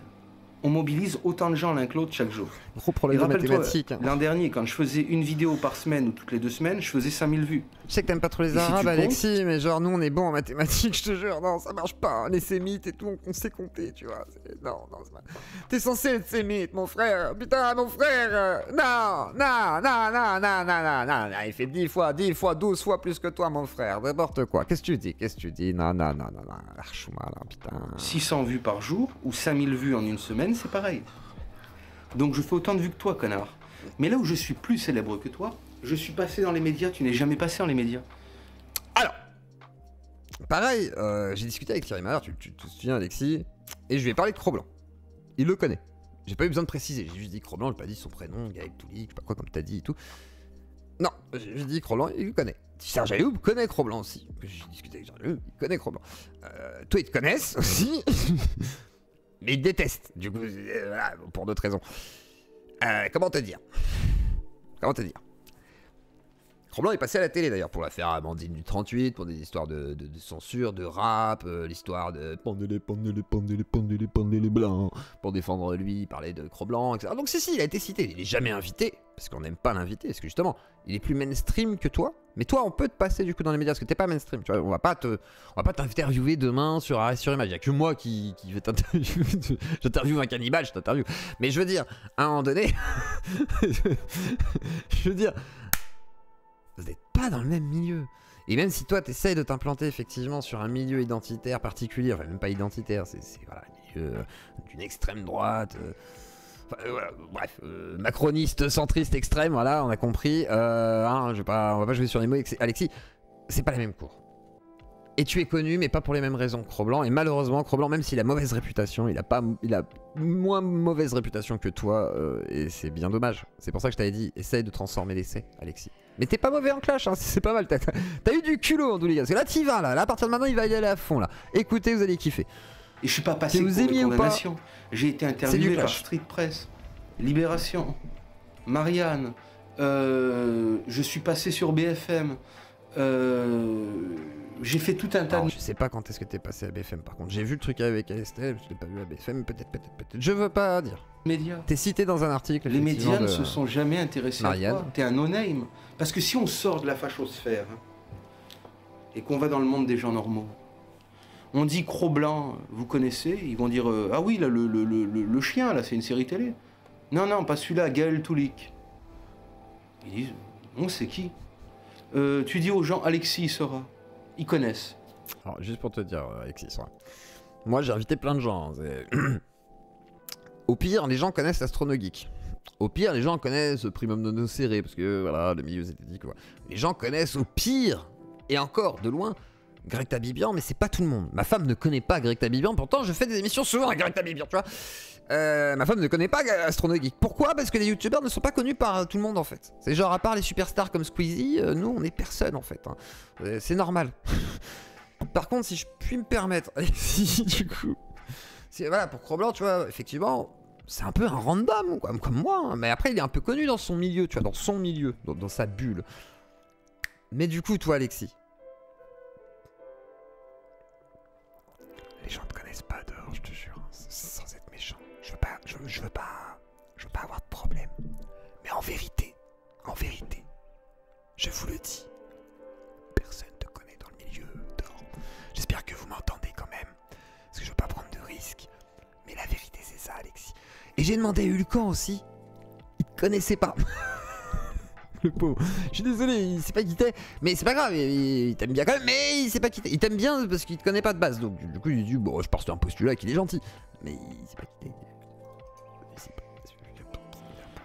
Speaker 2: On mobilise autant de gens l'un que l'autre chaque jour.
Speaker 1: Gros problème de mathématiques.
Speaker 2: L'an dernier, quand je faisais une vidéo par semaine ou toutes les 2 semaines, je faisais 5000 vues.
Speaker 1: Je sais que t'aimes pas trop les Arabes, Alexis, mais genre nous on est bon en mathématiques, je te jure. Non, ça marche pas. Les sémites et tout, on sait compter, tu vois. Non, c'est pas... T'es censé être sémite, mon frère. Putain, mon frère. Non. Il fait 10 fois, 12 fois plus que toi, mon frère. N'importe quoi. Qu'est-ce que tu dis? Non. Archouma, là, putain.
Speaker 2: 600 vues par jour ou 5000 vues en une semaine, c'est pareil. Donc je fais autant de vues que toi, connard. Mais là où je suis plus célèbre que toi, je suis passé dans les médias, tu n'es jamais passé dans les médias.
Speaker 1: Alors, pareil, j'ai discuté avec Thierry Maillard, tu te souviens Alexis, et je lui ai parlé de Cro-Blanc. Il le connaît. J'ai pas eu besoin de préciser, j'ai juste dit Cro-Blanc, j'ai pas dit son prénom, Gaël Toulik, je sais pas quoi comme t'as dit et tout. Non, j'ai juste dit Cro-Blanc, il le connaît. Serge Ayoub connaît Cro-Blanc aussi. J'ai discuté avec Serge Ayoub, il connaît Cro-Blanc. Toi, ils te connaissent aussi. Mais ils détestent, du coup, voilà, pour d'autres raisons. Comment te dire Cro-Blanc est passé à la télé d'ailleurs pour l'affaire Amandine du 38, pour des histoires de censure, de rap, l'histoire de pendez les blancs, pour défendre lui, parler de Cro-Blanc, etc. Donc si, il a été cité, il est jamais invité, parce qu'on n'aime pas l'inviter, parce que justement, il est plus mainstream que toi, mais toi on peut te passer du coup dans les médias, parce que t'es pas mainstream, tu vois, on va pas t'interviewer demain sur Arrêt sur Image, il y a que moi qui vais t'interviewer, j'interviewe un cannibale, je t'interviewe, mais je veux dire, à un moment donné, je veux dire, vous n'êtes pas dans le même milieu. Et même si toi t'essayes de t'implanter effectivement sur un milieu identitaire particulier, enfin même pas identitaire, c'est voilà, un milieu d'une extrême droite, voilà, bref, macroniste, centriste, extrême, voilà, on a compris. On va pas jouer sur les mots, Alexis, c'est pas la même cour. Et tu es connu, mais pas pour les mêmes raisons que Cro-Blanc. Et malheureusement, Cro-Blanc, même s'il a mauvaise réputation, il a moins mauvaise réputation que toi, et c'est bien dommage. C'est pour ça que je t'avais dit, essaye de transformer l'essai, Alexis. Mais t'es pas mauvais en clash, hein, c'est pas mal. T'as eu du culot, en tous les gars. Parce que là, t'y vas, là. Là, à partir de maintenant, il va y aller à fond, là. Écoutez, vous allez kiffer.
Speaker 2: Et je suis pas passé pour de condamnation. J'ai été interviewé par Street Press, Libération, Marianne. Je suis passé sur BFM. J'ai fait tout un tas de...
Speaker 1: Je sais pas quand est-ce que t'es passé à BFM par contre. J'ai vu le truc avec Estelle, je l'ai pas vu à BFM, peut-être. Je veux pas dire.
Speaker 2: Médias.
Speaker 1: T'es cité dans un article.
Speaker 2: Les médias ne se sont jamais intéressés
Speaker 1: Marianne.
Speaker 2: à toi. T'es un no-name. Parce que si on sort de la fachosphère et qu'on va dans le monde des gens normaux, on dit Cro-Blanc, vous connaissez? Ils vont dire ah oui, là, le chien, là, c'est une série télé. Non, pas celui-là, Gaël Toulic. Ils disent on c'est qui? Tu dis aux gens Alexis Sora. Ils connaissent.
Speaker 1: Alors, juste pour te dire, Alexis, moi j'ai invité plein de gens. Au pire, les gens connaissent l'Astronogeek. Au pire, les gens connaissent Primum Non Nocere, parce que voilà, le milieu zététique. Voilà. Les gens connaissent au pire, et encore de loin, Greg Tabibian, mais c'est pas tout le monde. Ma femme ne connaît pas Greg Tabibian, pourtant je fais des émissions souvent avec Greg Tabibian, tu vois. Ma femme ne connaît pas Astronogeek. Pourquoi? Parce que les youtubeurs ne sont pas connus par tout le monde en fait. C'est genre à part les superstars comme Squeezie, nous on est personne en fait. Hein. C'est normal. Par contre, si je puis me permettre, si du coup, voilà pour Cro-Blanc, tu vois, effectivement, c'est un peu un random quoi, comme moi. Hein. Mais après, il est un peu connu dans son milieu, tu vois, dans son milieu, dans sa bulle. Mais du coup, toi, Alexis, les gens te connaissent pas dehors, je te jure, hein, sans être méchant. Je veux pas avoir de problème. Mais en vérité, je vous le dis, personne te connaît dans le milieu dehors. J'espère que vous m'entendez quand même, parce que je veux pas prendre de risques. Mais la vérité, c'est ça, Alexis. Et j'ai demandé à Hulkan aussi, il te connaissait pas. Le pauvre. Je suis désolé, il sait pas qui t'es, mais c'est pas grave, il t'aime bien quand même, mais il sait pas qui t'es. Il t'aime bien parce qu'il te connaît pas de base, donc du coup il dit bon, je pars sur un postulat qu'il est gentil, mais il sait pas qui t'es.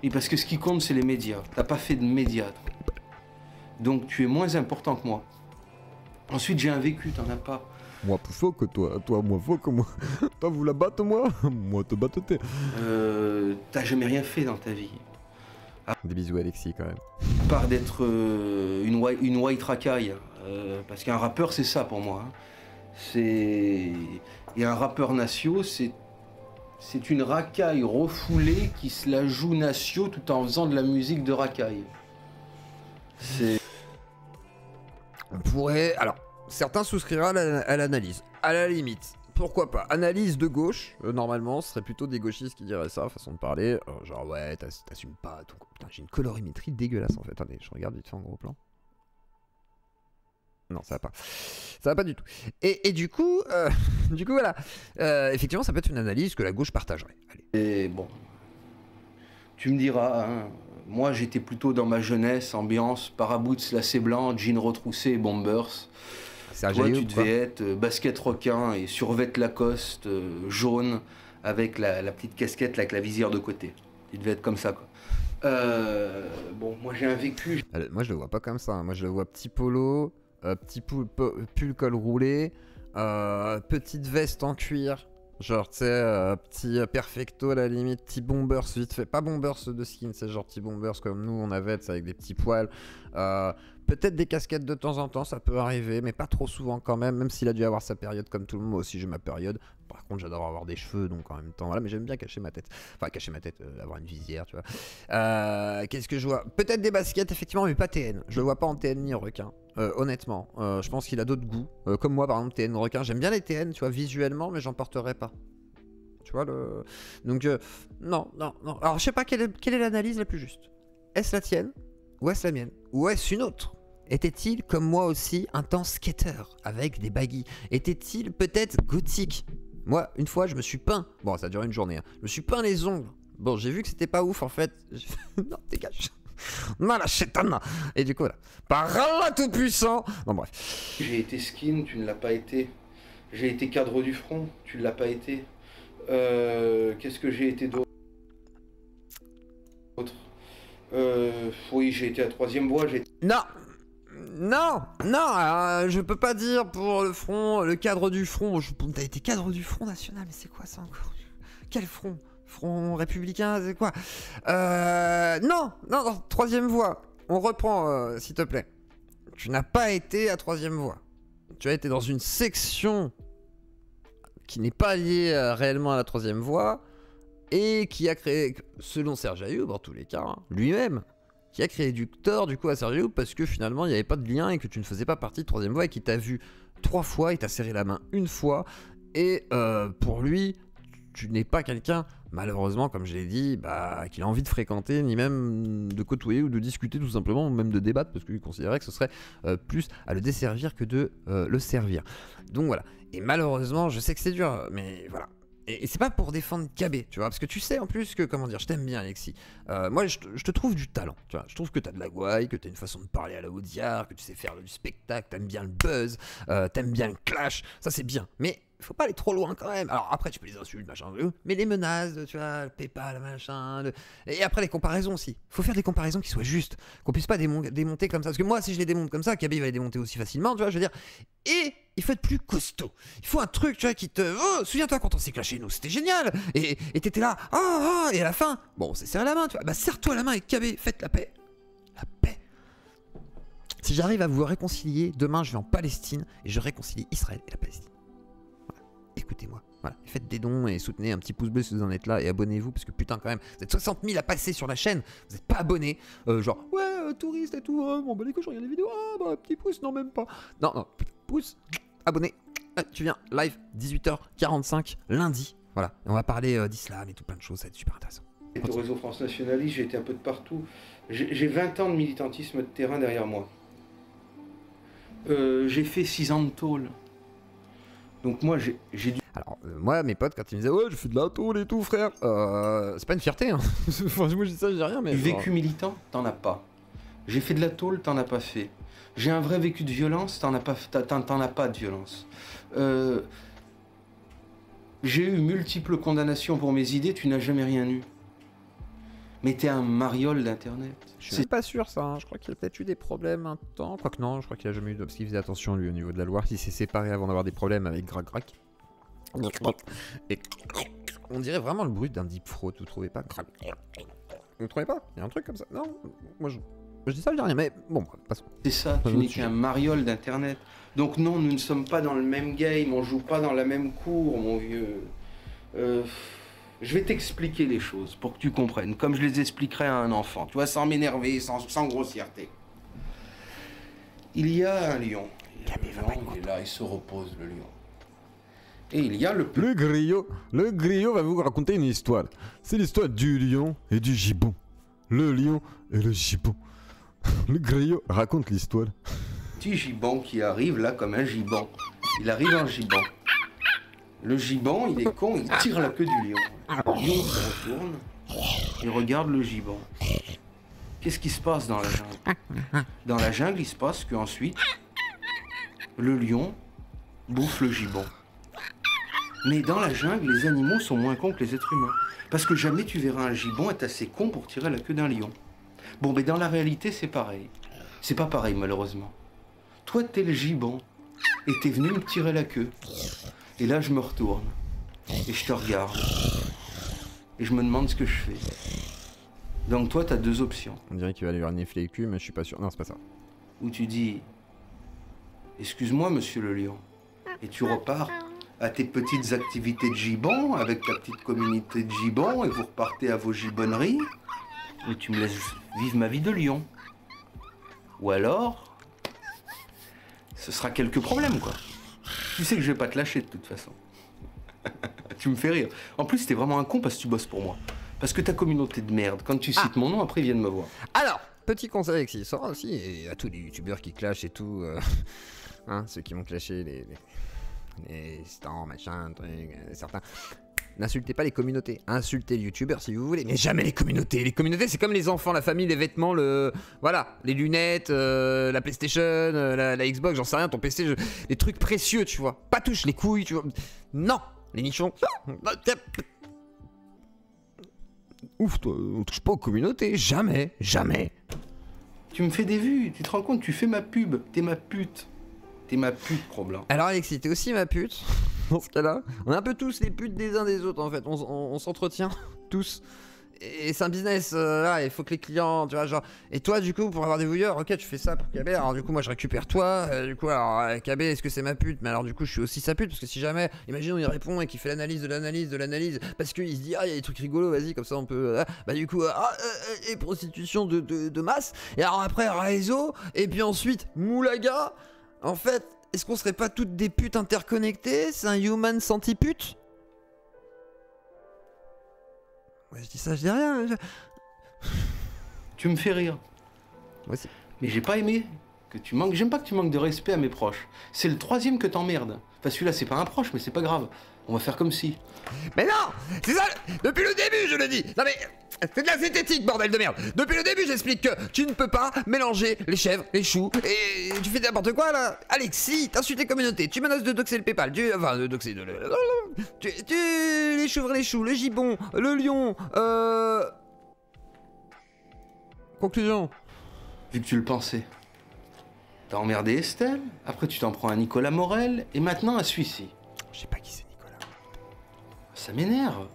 Speaker 2: Et parce que ce qui compte, c'est les médias. T'as pas fait de médias, toi. Donc tu es moins important que moi. Ensuite, j'ai un vécu, t'en as pas.
Speaker 1: Moi plus fort que toi, moins fort que moi. Toi vous la batte moi, moi te batte t'es.
Speaker 2: T'as jamais rien fait dans ta vie.
Speaker 1: Des bisous Alexis quand même.
Speaker 2: À part d'être une white racaille, parce qu'un rappeur c'est ça pour moi. Hein. Et un rappeur natio c'est une racaille refoulée qui se la joue natio tout en faisant de la musique de racaille.
Speaker 1: On pourrait... Alors, certains souscriraient à l'analyse. À la limite, pourquoi pas. Analyse de gauche, normalement, ce serait plutôt des gauchistes qui diraient ça, façon de parler. Genre, ouais, t'assumes pas. Putain, j'ai une colorimétrie dégueulasse en fait. Attendez, je regarde vite fait en gros plan. Non, ça va pas. Ça va pas du tout. Et du coup, voilà. Effectivement, ça peut être une analyse que la gauche partagerait. Allez.
Speaker 2: Et bon, tu me diras, hein, moi j'étais plutôt dans ma jeunesse, ambiance paraboots lacets blancs, jeans retroussés et bombers. Toi, tu devais être basket requin et survêt Lacoste jaune avec la petite casquette là, avec la visière de côté. Tu devais être comme ça, quoi. Bon, moi j'ai un vécu.
Speaker 1: Moi je le vois pas comme ça. Moi je le vois petit polo, petit pull col roulé, petite veste en cuir, Genre, tu sais, petit perfecto à la limite, petit bombers vite fait. Pas bombers de skin, c'est genre petit bombers comme nous on avait, avec des petits poils. Peut-être des casquettes de temps en temps, ça peut arriver, mais pas trop souvent quand même s'il a dû avoir sa période comme tout le monde. Moi aussi j'ai ma période. Par contre, j'adore avoir des cheveux, donc en même temps, voilà, mais j'aime bien cacher ma tête. Enfin, cacher ma tête, avoir une visière, tu vois. Qu'est-ce que je vois? Peut-être des baskets, effectivement, mais pas TN. Je le vois pas en TN ni en requin. Honnêtement, je pense qu'il a d'autres goûts. Comme moi, par exemple, TN requin. J'aime bien les TN, tu vois, visuellement, mais j'en porterai pas. Tu vois le. Donc, non. Alors, je sais pas quelle est l'analyse la plus juste. Est-ce la tienne? Ou est-ce la mienne? Ou est-ce une autre? Était-il, comme moi aussi, un temps skater avec des baggy? Était-il peut-être gothique? Moi, une fois, je me suis peint. Bon, ça a duré une journée. Hein. Je me suis peint les ongles. Bon, j'ai vu que c'était pas ouf en fait. Non, dégage. Non, la chétane. Et du coup, voilà. Par Allah tout puissant. Bon, bref.
Speaker 2: J'ai été skin, tu ne l'as pas été. J'ai été cadre du front, tu ne l'as pas été. Qu'est-ce que j'ai été d'autre? Oui, j'ai été à troisième voie.
Speaker 1: Non, je peux pas dire pour le front, le cadre du front. T'as été cadre du front national, mais c'est quoi ça encore? Quel front? Front républicain, c'est quoi? Non, troisième voie. On reprend, s'il te plaît. Tu n'as pas été à troisième voie. Tu as été dans une section qui n'est pas liée réellement à la troisième voie et qui a créé, selon Serge Ayoub, en tous les cas, hein, lui-même, qui a créé du tort du coup à Serge Ayoub parce que finalement il n'y avait pas de lien et que tu ne faisais pas partie de troisième voie et qui t'a vu 3 fois, il t'a serré la main une fois et pour lui tu n'es pas quelqu'un malheureusement comme je l'ai dit qu'il a envie de fréquenter ni même de côtoyer ou de discuter tout simplement ou même de débattre parce qu'il considérait que ce serait plus à le desservir que de le servir. Donc voilà, et malheureusement je sais que c'est dur mais voilà. Et c'est pas pour défendre KB, tu vois, parce que tu sais en plus que, comment dire, je t'aime bien Alexis. Moi je te trouve du talent, tu vois. Je trouve que t'as de la gouaille, que t'as une façon de parler à la Audiard, que tu sais faire du spectacle, t'aimes bien le buzz, t'aimes bien le clash, ça c'est bien. Mais faut pas aller trop loin quand même. Alors après tu peux les insultes, machin, mais les menaces, tu vois, le PayPal, machin. Et après les comparaisons aussi. Faut faire des comparaisons qui soient justes, qu'on puisse pas démonter comme ça. Parce que moi si je les démonte comme ça, KB va les démonter aussi facilement, tu vois, je veux dire. Et il faut être plus costaud. Il faut un truc, tu vois, qui te... Oh, souviens-toi quand on s'est clashé, nous, c'était génial. Et t'étais là, et à la fin, bon, on s'est serré la main, tu vois. Bah, serre-toi la main avec KB, faites la paix. La paix. Si j'arrive à vous réconcilier, demain, je vais en Palestine et je réconcilie Israël et la Palestine. Voilà. Écoutez-moi. Voilà. Faites des dons et soutenez un petit pouce bleu si vous en êtes là et abonnez-vous parce que putain, quand même, vous êtes 60 000 à passer sur la chaîne, vous n'êtes pas abonnés. Genre, ouais, touriste et tout, bon, bah, les cochons, je regarde les vidéos, petit pouce, non, même pas. Non, pouce. Abonné, tu viens live 18h45 lundi. Voilà, et on va parler d'islam et tout plein de choses, ça va être super intéressant.
Speaker 2: J'étais au réseau France Nationaliste, j'ai été un peu de partout. J'ai 20 ans de militantisme de terrain derrière moi. J'ai fait 6 ans de tôle. Donc moi j'ai dû...
Speaker 1: Alors moi mes potes quand ils me disaient ouais je fais de la tôle et tout frère, c'est pas une fierté hein. Moi je dis ça je dis rien mais...
Speaker 2: Du vécu militant, t'en as pas. J'ai fait de la tôle, t'en as pas fait. J'ai un vrai vécu de violence, t'en as pas de violence. J'ai eu multiples condamnations pour mes idées, tu n'as jamais rien eu. Mais t'es un mariole d'internet.
Speaker 1: Je suis pas sûr ça, hein. Je crois qu'il a peut-être eu des problèmes un temps. Quoique non, je crois qu'il a jamais eu parce qu'il faisait attention lui au niveau de la Loire, il s'est séparé avant d'avoir des problèmes avec Grac. Et on dirait vraiment le bruit d'un deep throat, vous trouvez pas? Vous trouvez pas? Il y a un truc comme ça? Non, moi je dis ça, je dis rien, mais bon, passons.
Speaker 2: C'est ça, tu n'es qu'un mariole d'internet. Donc non, nous ne sommes pas dans le même game, on joue pas dans la même cour, mon vieux. Je vais t'expliquer les choses pour que tu comprennes, comme je les expliquerais à un enfant, tu vois, sans m'énerver, sans grossièreté. Il y a un lion. Il est là, il se repose, le lion. Et il y a le...
Speaker 5: Le griot va vous raconter une histoire. C'est l'histoire du lion et du gibbon. Le lion et le gibbon. Le griot raconte l'histoire.
Speaker 2: Petit gibbon qui arrive là comme un gibbon. Il arrive en gibbon. Le gibbon, il est con, il tire la queue du lion. Le lion se retourne et regarde le gibbon. Qu'est-ce qui se passe dans la jungle? Dans la jungle, il se passe qu'ensuite, le lion bouffe le gibbon. Mais dans la jungle, les animaux sont moins cons que les êtres humains. Parce que jamais tu verras un gibbon être assez con pour tirer la queue d'un lion. Bon, mais dans la réalité, c'est pareil. C'est pas pareil, malheureusement. Toi, t'es le gibbon. Et t'es venu me tirer la queue. Et là, je me retourne. et je te regarde. Et je me demande ce que je fais. Donc toi, t'as deux options.
Speaker 5: On dirait qu'il va aller vers Nifler le cul, mais je suis pas sûr. Non, c'est pas ça.
Speaker 2: Où tu dis « Excuse-moi, monsieur le lion », et tu repars à tes petites activités de gibon, avec ta petite communauté de gibon, et vous repartez à vos gibonneries, et tu me laisses vivre ma vie de lion. Ou alors, ce sera quelques problèmes, quoi. Tu sais que je vais pas te lâcher, de toute façon. Tu me fais rire. En plus, t'es vraiment un con parce que tu bosses pour moi. Parce que ta communauté de merde, quand tu cites mon nom, après ils viennent me voir.
Speaker 1: Alors, petit conseil Alexis, ça aussi, et à tous les youtubeurs qui clashent et tout, hein, ceux qui vont clasher les stands, machin, trucs, certains. N'insultez pas les communautés, insultez les youtubeurs si vous voulez, mais jamais les communautés. Les communautés, c'est comme les enfants, la famille, les vêtements, voilà, les lunettes, la PlayStation, la Xbox, j'en sais rien, ton PC, les trucs précieux, tu vois. Pas touche les couilles, tu vois. Non, les nichons.
Speaker 5: Ouf, toi, on touche pas aux communautés, jamais, jamais.
Speaker 2: Tu me fais des vues, tu te rends compte, tu fais ma pub, t'es ma pute. T'es ma pute, Pro-Blanc.
Speaker 1: Alors Alexis, t'es aussi ma pute, dans ce cas-là. On est un peu tous les putes des uns des autres en fait, on s'entretient tous. Et c'est un business, là, il faut que les clients, tu vois, genre... Et toi, du coup, pour avoir des vouilleurs, ok, tu fais ça pour KB, alors du coup, moi, je récupère toi, du coup, alors, KB, est-ce que c'est ma pute? Mais alors, du coup, je suis aussi sa pute, parce que si jamais, imaginons, il répond et qu'il fait l'analyse de l'analyse, parce qu'il se dit, ah, il y a des trucs rigolos, vas-y, comme ça, on peut... bah, du coup, et prostitution de masse, et alors après, réseau, et puis ensuite, moulaga, en fait, est-ce qu'on serait pas toutes des putes interconnectées? C'est un human centipute? Ouais, je dis ça, je dis rien.
Speaker 2: Tu me fais rire.
Speaker 1: Moi aussi.
Speaker 2: Mais j'ai pas aimé que tu manques. J'aime pas que tu manques de respect à mes proches. C'est le troisième que t'emmerdes. Enfin, celui-là, c'est pas un proche, mais c'est pas grave. On va faire comme si.
Speaker 1: Mais non! C'est ça! Depuis le début, je le dis! Non mais. C'est de la zététique, bordel de merde! Depuis le début, j'explique que tu ne peux pas mélanger les chèvres, les choux, et tu fais n'importe quoi là! Alexis, t'insultes les communautés, tu menaces de doxer le PayPal, enfin, de doxer. Les chèvres, les choux, le gibon, le lion, Conclusion.
Speaker 2: Vu que tu le pensais. T'as emmerdé Estelle, après tu t'en prends à Nicolas Morel, et maintenant à celui-ci.
Speaker 1: Je sais pas qui c'est Nicolas.
Speaker 2: Ça m'énerve.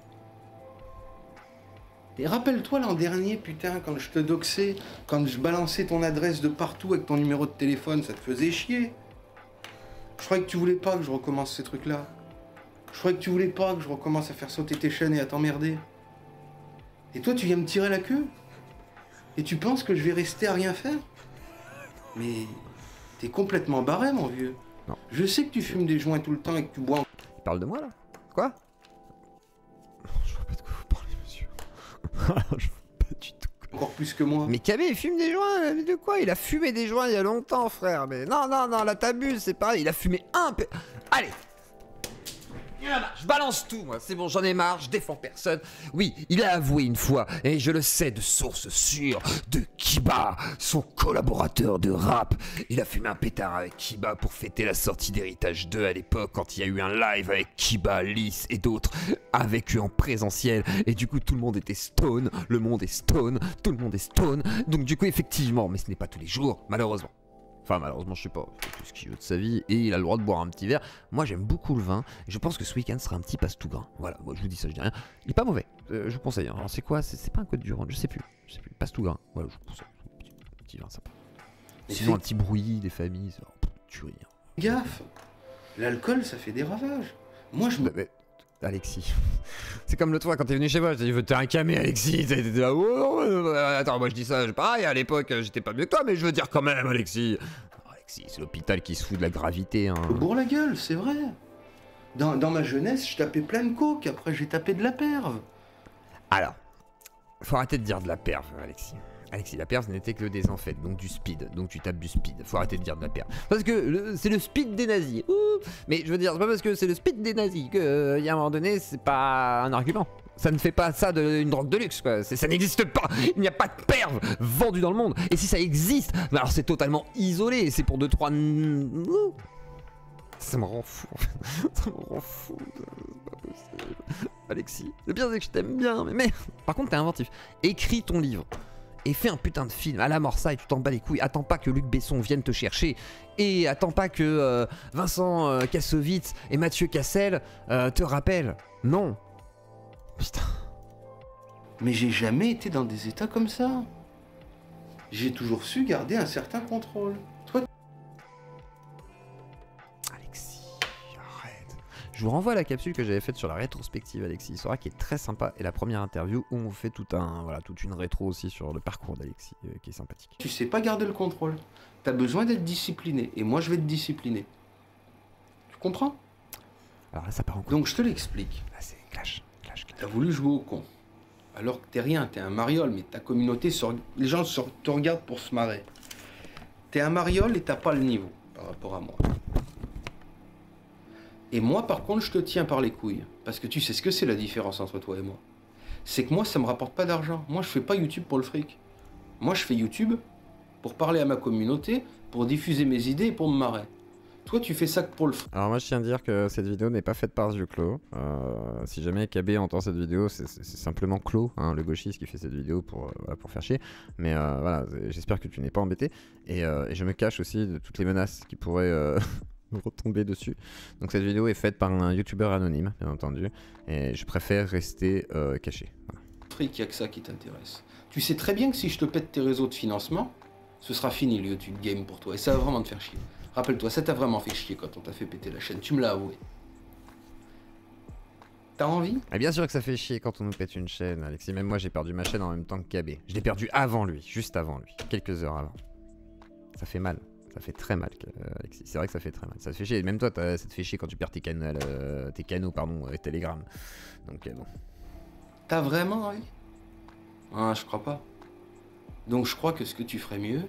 Speaker 2: Et rappelle-toi l'an dernier, putain, quand je te doxais, quand je balançais ton adresse de partout avec ton numéro de téléphone, ça te faisait chier. Je croyais que tu voulais pas que je recommence ces trucs-là. Je croyais que tu voulais pas que je recommence à faire sauter tes chaînes et à t'emmerder. Et toi, tu viens me tirer la queue? Et tu penses que je vais rester à rien faire? Mais t'es complètement barré, mon vieux.
Speaker 1: Non.
Speaker 2: Je sais que tu fumes des joints tout le temps et que tu bois.
Speaker 1: Il parle de moi là? Quoi?
Speaker 5: Je vois pas de quoi vous parlez, monsieur. Je vois pas du tout.
Speaker 2: Encore plus que moi.
Speaker 1: Mais KB, il fume des joints, mais de quoi? Il a fumé des joints il y a longtemps, frère. Mais non, là t'abuses, c'est pareil. Il a fumé Allez! Je balance tout, moi, c'est bon, j'en ai marre, je défends personne. Oui, il a avoué une fois, et je le sais de source sûre, de Kiba, son collaborateur de rap. Il a fumé un pétard avec Kiba pour fêter la sortie d'Héritage 2 à l'époque, quand il y a eu un live avec Kiba, Lys et d'autres, avec eux en présentiel. Et du coup, tout le monde était stone, le monde est stone, tout le monde est stone. Donc du coup, effectivement, mais ce n'est pas tous les jours, malheureusement. Enfin, malheureusement, je sais pas, il fait tout ce qu'il veut de sa vie et il a le droit de boire un petit verre. Moi, j'aime beaucoup le vin. Je pense que ce week-end sera un petit passe-tout-grain. Voilà, moi, je vous dis ça, je dis rien. Il est pas mauvais, je vous conseille. Alors, c'est quoi? C'est pas un code du Rhône, je sais plus. Passe-tout-grain. Voilà, je vous conseille. Petit vin sympa. Sinon, un petit bruit des familles, ça, tuerie.
Speaker 2: Gaffe, l'alcool, ça fait des ravages. Moi, je me.
Speaker 1: Mais, Alexis, c'est comme le toi quand t'es venu chez moi, je t'ai dit t'es un camé Alexis, t'es là, attends, moi je dis ça, pareil à l'époque j'étais pas mieux que toi, mais je veux dire quand même Alexis. Alexis, c'est l'hôpital qui se fout de la gravité, hein.
Speaker 2: Au bourre la gueule, c'est vrai. Dans ma jeunesse, je tapais plein de coke, après j'ai tapé de la perve.
Speaker 1: Alors, faut arrêter de dire de la perve, Alexis. Alexis, la perve, ce n'était que le désenfait, donc du speed. Donc tu tapes du speed. Faut arrêter de dire de la perve. Parce que c'est le speed des nazis. Ouh. Mais je veux dire, c'est pas parce que c'est le speed des nazis que, y a un moment donné, c'est pas un argument. Ça ne fait pas ça d'une drogue de luxe, quoi. Ça n'existe pas. Il n'y a pas de perve vendue dans le monde. Et si ça existe, alors c'est totalement isolé. C'est pour 2-3... Ça me rend fou. Ça me rend fou. C'est pas possible. Alexis, le pire c'est que je t'aime bien, mais merde. Par contre, t'es inventif. Écris ton livre. Et fais un putain de film à la Morsa et tu t'en bats les couilles. Attends pas que Luc Besson vienne te chercher. Et attends pas que Vincent Kassovitz et Mathieu Cassel te rappellent.
Speaker 5: Non. Putain.
Speaker 2: Mais j'ai jamais été dans des états comme ça. J'ai toujours su garder un certain contrôle. Toi,
Speaker 1: Alexis, arrête. Je vous renvoie à la capsule que j'avais faite sur la rétrospective Alexis Sora qui est très sympa et la première interview où on fait toute une rétro aussi sur le parcours d'Alexis qui est sympathique.
Speaker 2: tu sais pas garder le contrôle. T'as besoin d'être discipliné. Et moi, je vais te discipliner. Tu comprends?
Speaker 1: Alors là ça part en couille.
Speaker 2: Donc, je te l'explique.
Speaker 1: Là c'est clash.
Speaker 2: T'as voulu jouer au con. Alors que t'es rien, t'es un mariole, mais ta communauté, les gens te regardent pour se marrer. T'es un mariole et t'as pas le niveau par rapport à moi. Et moi, par contre, je te tiens par les couilles. Parce que tu sais ce que c'est la différence entre toi et moi. C'est que moi, ça me rapporte pas d'argent. Moi, je fais pas YouTube pour le fric. Moi, je fais YouTube pour parler à ma communauté, pour diffuser mes idées et pour me marrer. Toi, tu fais ça que pour le fric.
Speaker 1: Alors moi je tiens à dire que cette vidéo n'est pas faite par yeux clos. Si jamais KB entend cette vidéo, c'est simplement Clos, hein, le gauchiste qui fait cette vidéo pour faire chier. Mais voilà, j'espère que tu n'es pas embêté. Et je me cache aussi de toutes les menaces qui pourraient me retomber dessus. Donc cette vidéo est faite par un youtubeur anonyme, bien entendu. Et je préfère rester caché. Voilà.
Speaker 2: Fric, il n'y a que ça qui t'intéresse. Tu sais très bien que si je te pète tes réseaux de financement, ce sera fini le YouTube game pour toi. Et ça va vraiment te faire chier. Rappelle-toi, ça t'a vraiment fait chier quand on t'a fait péter la chaîne. Tu me l'as avoué. T'as envie?
Speaker 1: Et bien sûr que ça fait chier quand on nous pète une chaîne, Alexis. Même moi j'ai perdu ma chaîne en même temps que KB. Je l'ai perdu avant lui, juste avant lui, quelques heures avant. Ça fait mal. Ça fait très mal, Alexis. C'est vrai que ça fait très mal. Ça te fait chier. Même toi, ça te fait chier quand tu perds tes canaux, Telegram. Donc bon.
Speaker 2: T'as vraiment envie? Ah, je crois pas. Donc je crois que ce que tu ferais mieux,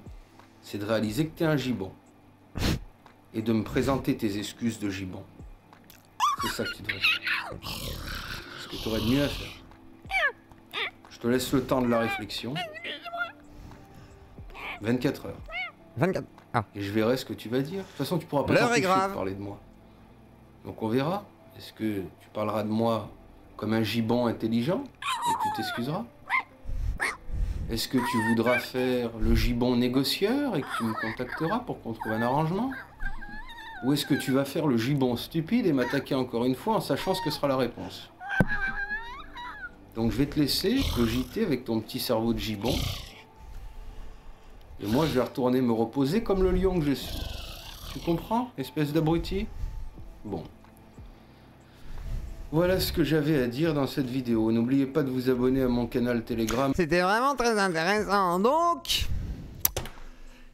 Speaker 2: c'est de réaliser que t'es un gibon. Et de me présenter tes excuses de gibon. C'est ça que tu devrais faire. Ce que t'aurais de mieux à faire. Je te laisse le temps de la réflexion. 24 heures.
Speaker 1: 24. Ah.
Speaker 2: Et je verrai ce que tu vas dire. De toute façon, tu pourras pas
Speaker 1: L'heure est
Speaker 2: t'empêcher
Speaker 1: grave.
Speaker 2: de parler de moi. Donc on verra. Est-ce que tu parleras de moi comme un gibon intelligent et tu t'excuseras? Est-ce que tu voudras faire le gibon négocieur et que tu me contacteras pour qu'on trouve un arrangement? Ou est-ce que tu vas faire le gibon stupide et m'attaquer encore une fois en sachant ce que sera la réponse? Donc je vais te laisser cogiter avec ton petit cerveau de gibon. Et moi je vais retourner me reposer comme le lion que je suis. Tu comprends, espèce d'abruti? Bon. Voilà ce que j'avais à dire dans cette vidéo. N'oubliez pas de vous abonner à mon canal Telegram.
Speaker 1: C'était vraiment très intéressant. Donc,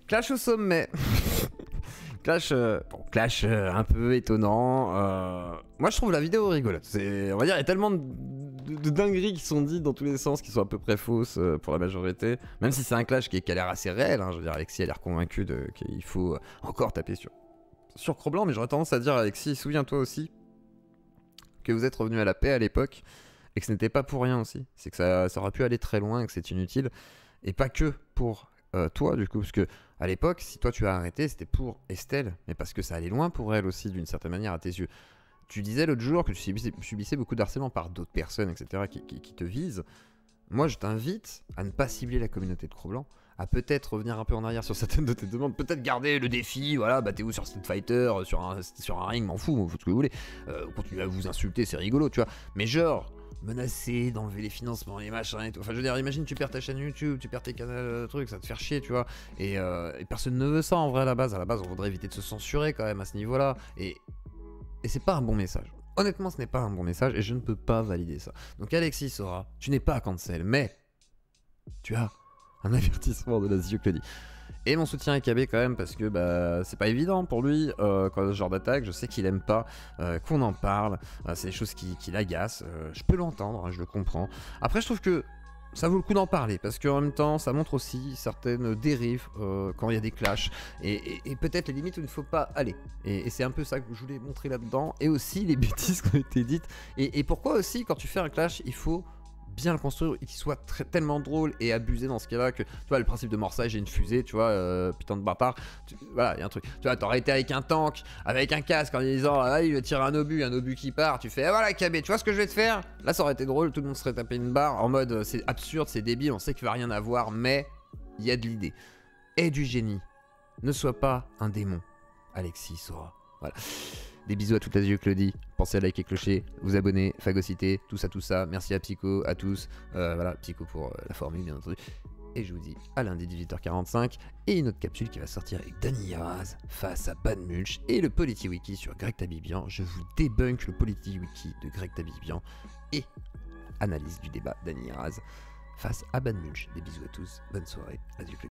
Speaker 1: clash au sommet. Clash un peu étonnant. Moi, je trouve la vidéo rigolote. On va dire, il y a tellement de dingueries qui sont dites dans tous les sens, qui sont à peu près fausses pour la majorité. Même si c'est un clash qui a l'air assez réel. Hein. Je veux dire, Alexis a l'air convaincu qu'il faut encore taper sur Cro-Blanc. Mais j'aurais tendance à dire, Alexis, souviens-toi aussi que vous êtes revenu à la paix à l'époque et que ce n'était pas pour rien aussi. C'est que ça aurait pu aller très loin et que c'est inutile. Et pas que pour toi, du coup, parce que à l'époque, si toi tu as arrêté, c'était pour Estelle, mais parce que ça allait loin pour elle aussi, d'une certaine manière, à tes yeux. Tu disais l'autre jour que tu subissais beaucoup de harcèlement par d'autres personnes, etc., qui te visent. Moi, je t'invite à ne pas cibler la communauté de Cro-Blanc, à peut-être revenir un peu en arrière sur certaines de tes demandes, peut-être garder le défi, voilà, battez-vous sur Street Fighter, sur un ring, m'en fous ce que vous voulez. Continuez à vous insulter, c'est rigolo, tu vois. Mais genre, menacer d'enlever les financements, les machins et tout. Enfin, je veux dire, imagine, tu perds ta chaîne YouTube, tu perds tes canaux, trucs, ça va te faire chier, tu vois. Et personne ne veut ça en vrai à la base. À la base, on voudrait éviter de se censurer quand même à ce niveau-là. Et c'est pas un bon message. Honnêtement, ce n'est pas un bon message et je ne peux pas valider ça. Donc, Alexis Sora, tu n'es pas cancel, mais tu as un avertissement de la Zioclodie. Et mon soutien à KB quand même parce que c'est pas évident pour lui quand ce genre d'attaque, je sais qu'il aime pas qu'on en parle, c'est des choses qui l'agacent, je peux l'entendre, hein, je le comprends. Après je trouve que ça vaut le coup d'en parler parce qu'en même temps ça montre aussi certaines dérives quand il y a des clashs et peut-être les limites où il ne faut pas aller. Et c'est un peu ça que je voulais montrer là-dedans et aussi les bêtises qui ont été dites et pourquoi aussi quand tu fais un clash il faut bien le construire et qu'il soit tellement drôle et abusé dans ce cas-là que tu vois le principe de Morsay, j'ai une fusée, tu vois, putain de bâtard, voilà, il y a un truc, tu vois, t'aurais été avec un tank, avec un casque en disant ah il va tirer un obus qui part, tu fais ah, voilà KB, tu vois ce que je vais te faire, là ça aurait été drôle, tout le monde serait tapé une barre en mode c'est absurde, c'est débile, on sait qu'il va rien avoir, mais il y a de l'idée et du génie. Ne sois pas un démon, Alexis Sora, voilà. Des bisous à toute la Claudie. Pensez à liker, clocher, vous abonner, phagocyter, tout ça. Merci à Psycho, à tous. Voilà, Psycho pour la formule, bien entendu. Et je vous dis à lundi 18h45 et une autre capsule qui va sortir avec Dany Heraz face à Bad Mulch et le PolityWiki sur Greg Tabibian. Je vous débunk le PolityWiki de Greg Tabibian et analyse du débat Dany Heraz face à Bad Mulch. Des bisous à tous, bonne soirée, adieu.